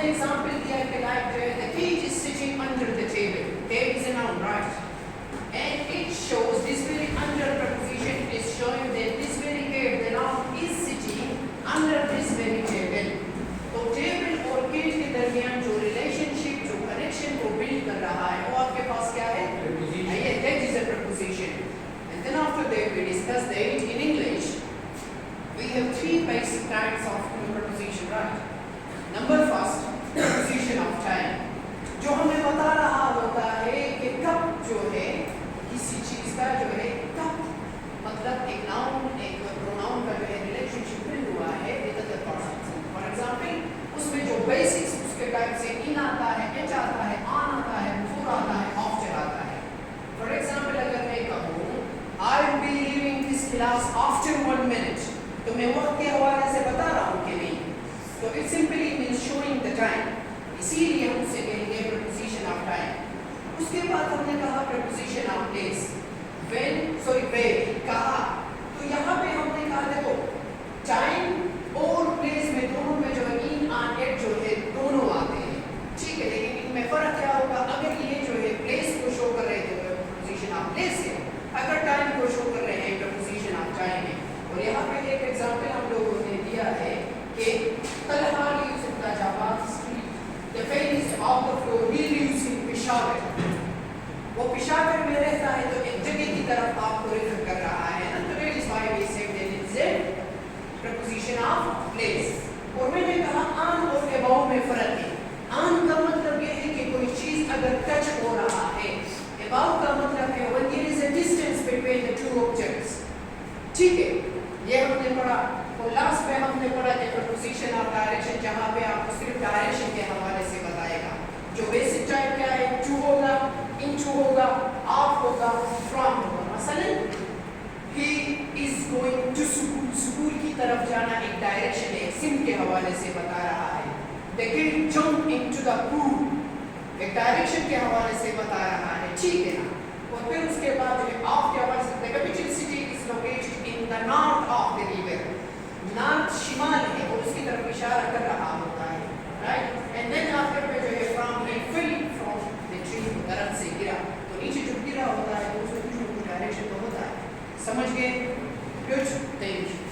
हमने एग्जांपल दिया कि लाइक जो है the cage is sitting under the table. Table is a noun, right? And it shows this very under preposition is showing that this very cage, the noun is sitting under this very table. तो table और cage के दरमियान जो relationship, जो connection को build कर रहा है, वो आपके पास क्या है? That is a preposition. And then after that we discuss that in English we have three basic types of preposition, right? Number first, preposition of time. जो हमें बता रहा होता है कि कब जो है किसी चीज का जो है कब, मतलब एक नाउन एक प्रोनाउन का जो है रिलेशनशिप बिल्ड हुआ है with other person. For example उसमें जो बेसिक्स उसके टाइप से इन आता है, एच आता है, ऑन आता है, बिफोर आता है, आफ्टर आता है. फॉर एग्जांपल अगर मैं कहूँ I will be leaving this class after 1 minute, तो मैं वक्त के हवाले से बता रहा हूँ कि नहीं, तो it simply means showing the time. इसीलिए हम उसे कहेंगे preposition of time. उसके बाद हमने कहा preposition of place. Where कहा, तो यहाँ पे हमने कहा देखो टाइम और प्लेस में दोनों में जो है इन ऑन एट जो है दोनों आते हैं, ठीक है. लेकिन इनमें फर्क क्या होगा? अगर ये जो है प्लेस को शो कर रहे थे तो preposition of place है, अगर टाइम को शो कर रहे हैं preposition of time है. और यहाँ पे एक एग्जांपल हम लोगों ने दिया है कि Talha lives in Tajabad street, the fan is off the floor, he lives in Peshawar. वो पेशावर में रहता है तो एक जगह की तरफ आपको रेफर कर रहा है ना, तो that is why we say that it is a preposition of place. और मैंने कहा on और above में फर्क है. on का मतलब ये है कि कोई चीज अगर टच हो रहा है, above का मतलब है when there is a distance between the two objects, ठीक है. ये हमने पढ़ा. और लास्ट में हमने पढ़ा कि preposition of direction, जहाँ पे आपको सिर्फ डायरेक्शन के हवाले से बताएगा. जो बेसिक टाइप क्या है? टू होगा, इनटू होगा, ऑफ होगा, फ्रॉम होगा. मसलन he is going to school, school की तरफ जाना एक डायरेक्शन है, सिम के हवाले से बता रहा है. the kid jump into the pool, एक डायरेक्शन के हवाले से बता रहा है, ठीक है ना. और फिर उसके बाद जो है ऑफ के हवाले से the capital city is located in the north of the river. North शिमाल है और उसकी तरफ इशारा कर रहा होता है, राइट. एंड देन आफ्टर पे जो है from he fell from the tree, दरख्त से गिरा, तो नीचे जो गिरा होता है तो उसमें कुछ डायरेक्शन तो होता है. समझ गए? Good, thank you.